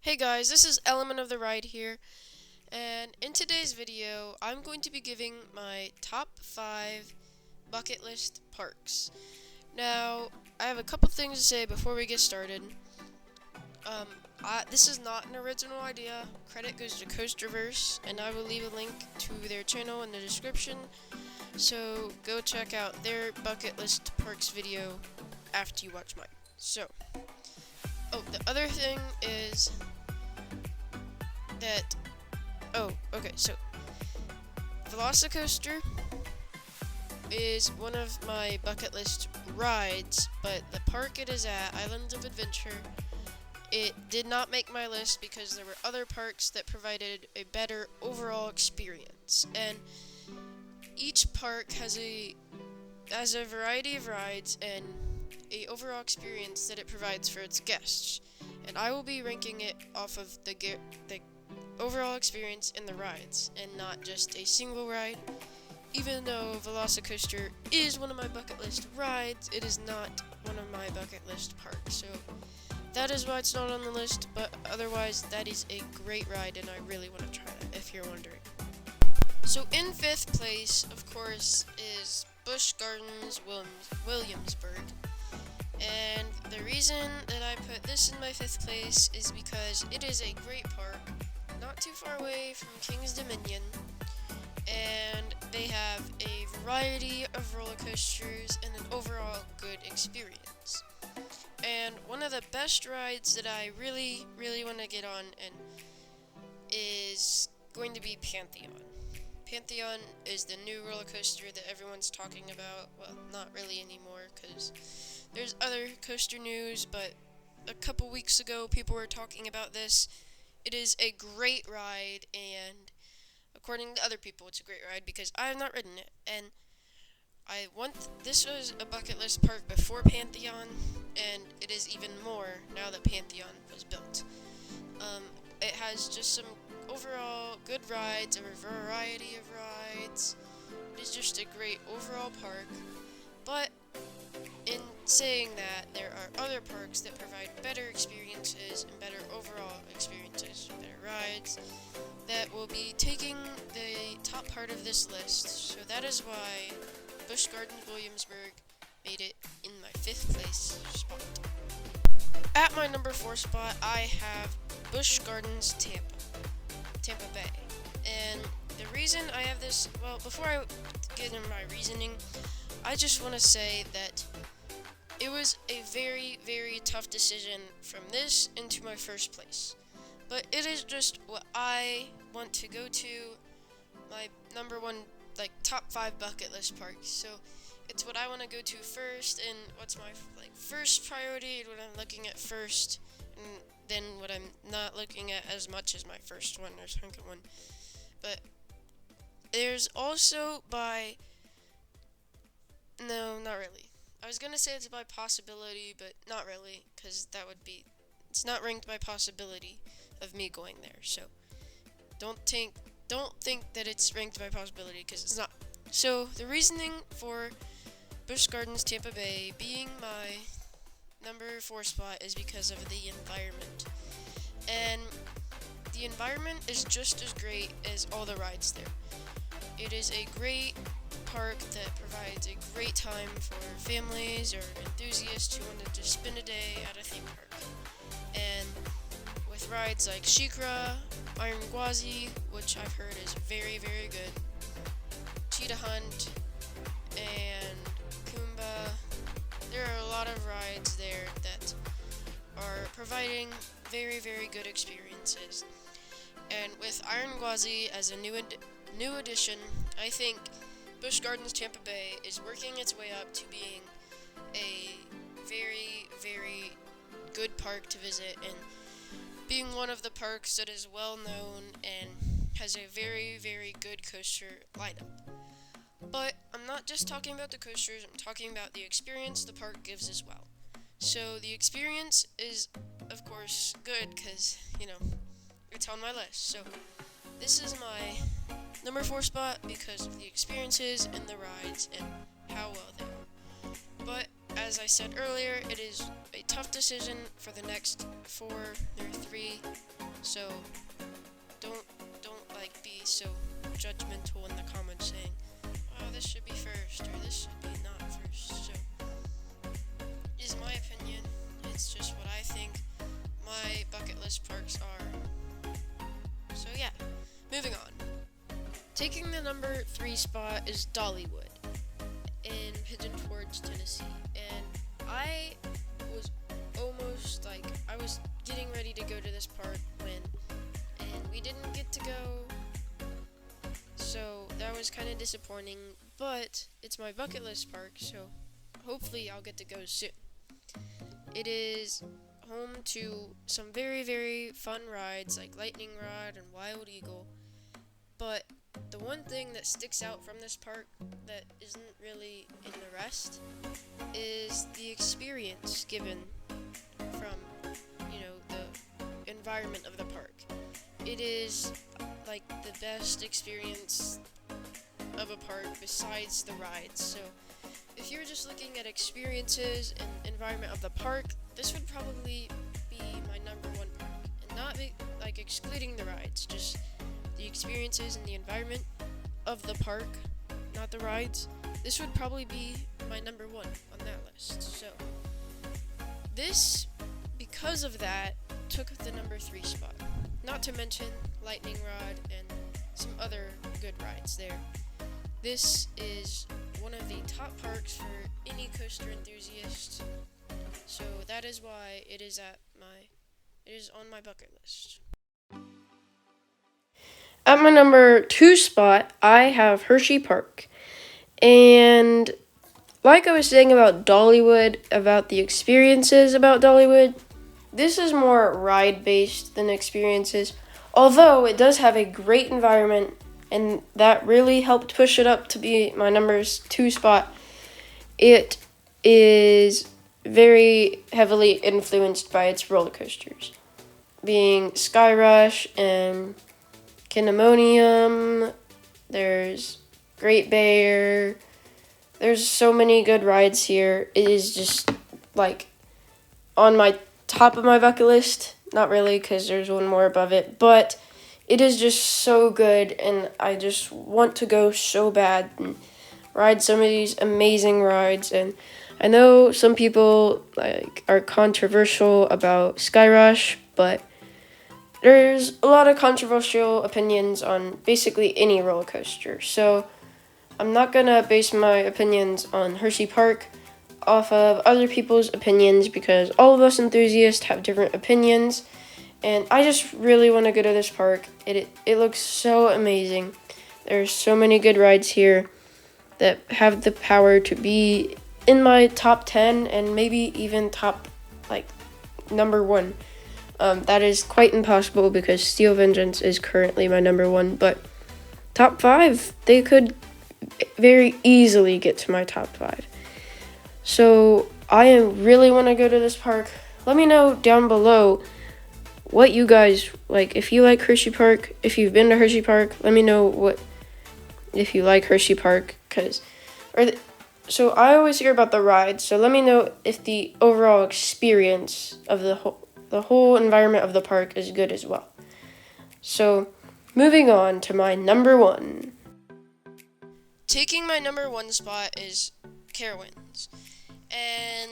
Hey guys, this is Element of the Ride here, and in today's video, I'm going to be giving my top 5 bucket list parks. Now, I have a couple things to say before we get started. This is not an original idea. Credit goes to CoasterVerse, and I will leave a link to their channel in the description, so go check out their bucket list parks video after you watch mine. The other thing is that, so Velicicoaster is one of my bucket list rides, but the park it is at, Islands of Adventure, it did not make my list because there were other parks that provided a better overall experience. And each park has a variety of rides and a overall experience that it provides for its guests. And I will be ranking it off of the overall experience in the rides, and not just a single ride. Even though Velocicoaster is one of my bucket list rides, it is not one of my bucket list parks. So that is why it's not on the list, but otherwise that is a great ride and I really want to try that, if you're wondering. So in 5th place, of course, is Busch Gardens Williamsburg. And the reason that I put this in my 5th place is because it is a great park, not too far away from King's Dominion, and they have a variety of roller coasters and an overall good experience. And one of the best rides that I really want to get on and is going to be Pantheon. Pantheon is the new roller coaster that everyone's talking about. Well, not really anymore, because there's other coaster news, but a couple weeks ago people were talking about this. It is a great ride, and according to other people, it's a great ride because I have not ridden it. And this was a bucket list park before Pantheon, and it is even more now that Pantheon was built. It has just some overall good rides, a variety of rides. It is just a great overall park. But in saying that, there are other parks that provide better experiences and better overall experiences, better rides, that will be taking the top part of this list. So that is why Busch Gardens Williamsburg made it in my 5th place spot. At my number 4 spot, I have Busch Gardens Tampa Bay. And the reason I have this, well, before I get into my reasoning, I just want to say that it was a very top decision from this into my 1st place. But it is just what I want to go to, my number 1, top 5 bucket list parks. So it's what I want to go to first, and what's my first priority, and what I'm looking at first, and then what I'm not looking at as much as my first one or second one. But there's also no, not really. I was gonna say it's by possibility, but not really, because it's not ranked by possibility of me going there. So don't think that it's ranked by possibility, because it's not. So the reasoning for Busch Gardens Tampa Bay being my number 4 spot is because of the environment. And the environment is just as great as all the rides there. It is a great park that provides a great time for families or enthusiasts who want to just spend a day at a theme park. And with rides like SheiKra, Iron Gwazi, which I've heard is very good, Cheetah Hunt, and Kumba, there are a lot of rides there that are providing very good experiences. And with Iron Gwazi as a new addition, I think Busch Gardens Tampa Bay is working its way up to being a very good park to visit, and being one of the parks that is well known and has a very good coaster lineup. But I'm not just talking about the coasters, I'm talking about the experience the park gives as well. So the experience is, of course, good because, it's on my list. So this is my number 4 spot because of the experiences and the rides and how well they are. But as I said earlier, it is a tough decision for the next 3 So don't like be so judgmental in the comments saying, oh, this should be first or this should be not first. So is my opinion. It's just what I think my bucket list parks are. So yeah, moving on. Taking the number 3 spot is Dollywood in Pigeon Forge, Tennessee. And I was almost like, I was getting ready to go to this park and we didn't get to go. So that was kind of disappointing, but it's my bucket list park, so hopefully I'll get to go soon. It is home to some very, very fun rides like Lightning Rod and Wild Eagle, but the one thing that sticks out from this park that isn't really in the rest is the experience given from, the environment of the park. It is like the best experience of a park besides the rides. So if you're just looking at experiences and environment of the park, this would probably be my number 1 park. And not like excluding the rides, just the experiences and the environment of the park, not the rides. This would probably be my number 1 on that list. So this, because of that, took the number 3 spot. Not to mention Lightning Rod and some other good rides there. This is one of the top parks for any coaster enthusiast. So that is why it is on my bucket list. At my number 2 spot, I have Hershey Park. And like I was saying about Dollywood, about the experiences about Dollywood, this is more ride-based than experiences. Although it does have a great environment, and that really helped push it up to be my number 2 spot. It is very heavily influenced by its roller coasters, being Skyrush and Canobie. There's Great Bear. There's so many good rides here. It is just like on my top of my bucket list. Not really, because there's one more above it, but it is just so good, and I just want to go so bad and ride some of these amazing rides. And I know some people are controversial about Skyrush, but there's a lot of controversial opinions on basically any roller coaster. So I'm not gonna base my opinions on Hershey Park off of other people's opinions, because all of us enthusiasts have different opinions, and I just really want to go to this park. It looks so amazing. There's so many good rides here that have the power to be in my top 10 and maybe even top number 1. That is quite impossible because Steel Vengeance is currently my number 1, but top 5, they could very easily get to my top 5. So I really want to go to this park. Let me know down below what you guys like. If you like Hershey Park, if you've been to Hershey Park, let me know if you like Hershey Park. So I always hear about the rides. So let me know if the overall experience of the whole environment of the park is good as well. So moving on to my number 1. Taking my number 1 spot is Carowinds. And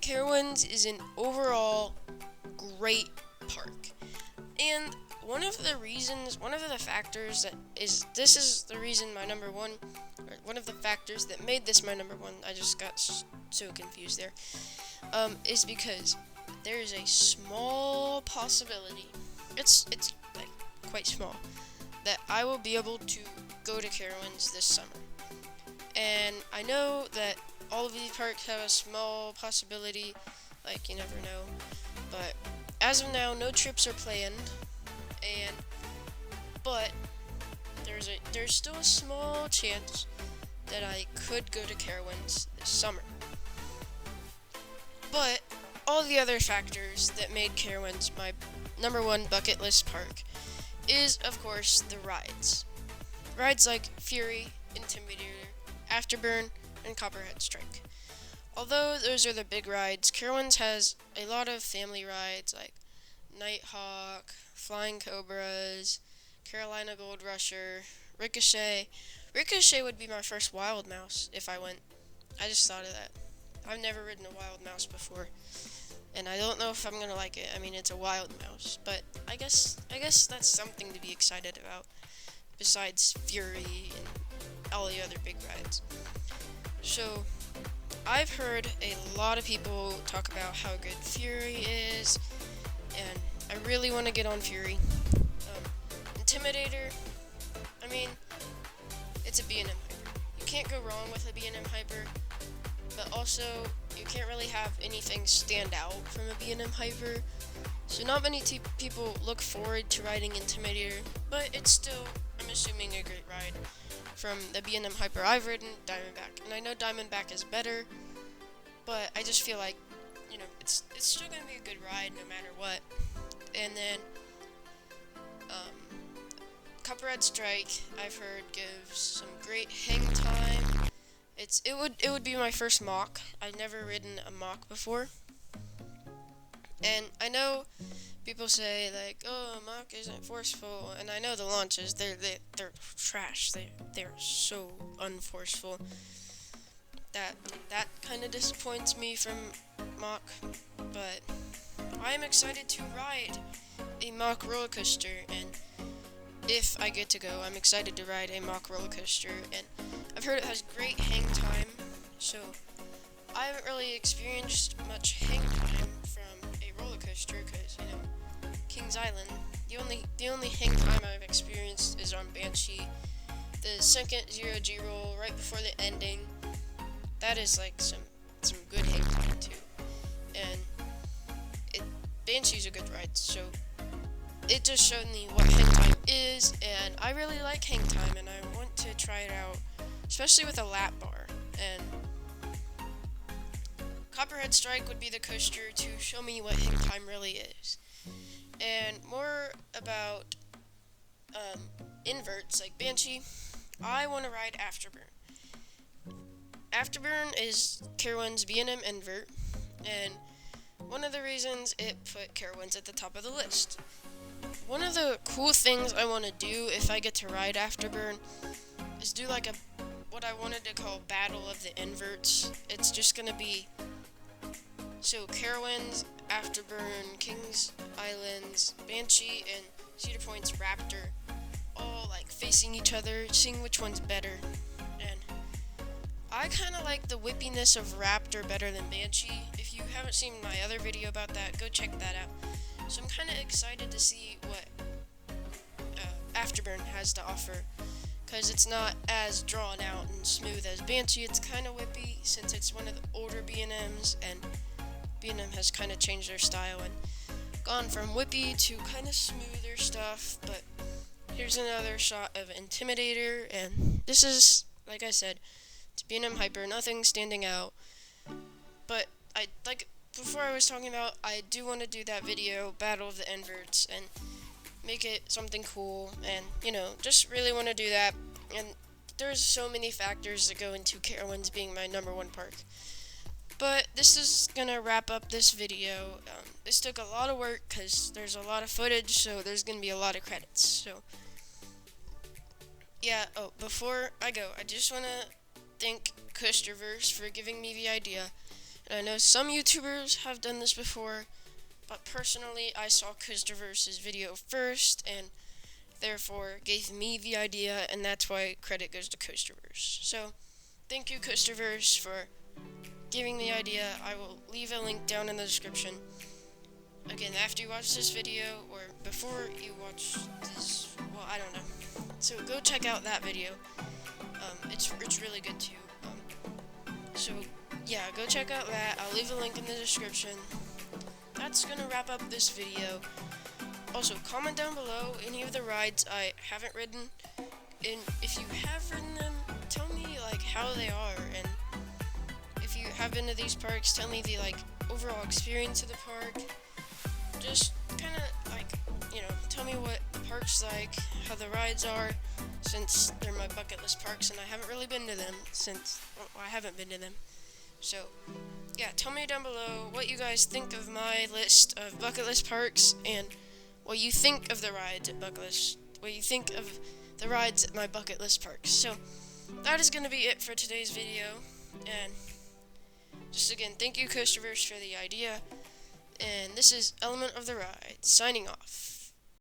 Carowinds is an overall great park. And one of the factors this is the reason my number 1, or one of the factors that made this my number 1, I just got so confused there, is because there is a small possibility, it's like quite small, that I will be able to go to Carowinds this summer. And I know that all of these parks have a small possibility, you never know, but as of now, no trips are planned, but there's still a small chance that I could go to Carowinds this summer. But all the other factors that made Carowinds my number 1 bucket list park is, of course, the rides. Rides like Fury, Intimidator, Afterburn, and Copperhead Strike. Although those are the big rides, Carowinds has a lot of family rides like Nighthawk, Flying Cobras, Carolina Gold Rusher, Ricochet. Ricochet would be my first wild mouse if I went. I just thought of that. I've never ridden a wild mouse before, and I don't know if I'm gonna like it. I mean, it's a wild mouse, but I guess that's something to be excited about, besides Fury and all the other big rides. So, I've heard a lot of people talk about how good Fury is, and I really want to get on Fury. Intimidator, I mean, it's a B&M Hyper. You can't go wrong with a B&M Hyper, but also, you can't really have anything stand out from a B&M Hyper. So not many people look forward to riding Intimidator, but it's still, I'm assuming, a great ride. From the B&M Hyper I've ridden, Diamondback. And I know Diamondback is better, but I just feel like, you know, it's still going to be a good ride no matter what. And then, Copperhead Strike, I've heard, gives some great hang time. It would be my first mock. I've never ridden a mock before. And I know people say, like, oh, mock isn't forceful, and I know the launches, they're trash. They're so unforceful. That kind of disappoints me from mock, but I'm excited to ride a mock roller coaster, and if I get to go, I'm excited to ride a mock roller coaster, and I've heard it has great hang time, so I haven't really experienced much hang time from a roller coaster, because, you know, Kings Island, the only hang time I've experienced is on Banshee. The second 0G roll right before the ending, that is like some good hang time too. And Banshee's a good ride, so it just showed me what hang time is, and I really like hang time, and I want to try it out, especially with a lap bar. And Copperhead Strike would be the coaster to show me what hang time really is. And more about inverts like Banshee, I want to ride Afterburn. Afterburn is Carowinds B&M invert, and one of the reasons it put Carowinds at the top of the list. One of the cool things I want to do if I get to ride Afterburn is do like what I wanted to call Battle of the Inverts. It's just gonna be Carowinds, Afterburn, Kings Islands, Banshee, and Cedar Point's Raptor, all like facing each other, seeing which one's better. And I kind of like the whippiness of Raptor better than Banshee. If you haven't seen my other video about that, go check that out. So I'm kind of excited to see what Afterburn has to offer, because it's not as drawn out and smooth as Banshee. It's kind of whippy since it's one of the older B&Ms, and B&M has kind of changed their style and gone from whippy to kind of smoother stuff. But here's another shot of Intimidator, and this is, like I said, it's B&M Hyper, nothing standing out. But before I was talking about, I do want to do that video, Battle of the Inverts, and make it something cool, and, you know, just really want to do that. And there's so many factors that go into Carowinds being my #1 park. But this is gonna wrap up this video. This took a lot of work because there's a lot of footage, so there's gonna be a lot of credits. So, yeah, before I go, I just want to thank CoasterVerse for giving me the idea. And I know some YouTubers have done this before, but personally, I saw CoasterVerse's video first, and therefore gave me the idea, and that's why credit goes to CoasterVerse. So, thank you, CoasterVerse, for giving the idea. I will leave a link down in the description. Again, after you watch this video, or before you watch this, well, I don't know. So go check out that video. It's really good too. So yeah, go check out that. I'll leave a link in the description. That's gonna wrap up this video. Also, comment down below any of the rides I haven't ridden, and if you have ridden them, tell me like how they are, and if you have been to these parks, tell me the overall experience of the park. Just kind of tell me what the park's like, how the rides are, since they're my bucket list parks and I haven't really been to them I haven't been to them. So yeah, tell me down below what you guys think of my list of bucket list parks and what you think of the rides at what you think of the rides at my bucket list parks. So that is going to be it for today's video, and just again, thank you CoasterVerse for the idea, and this is Element of the Ride, signing off.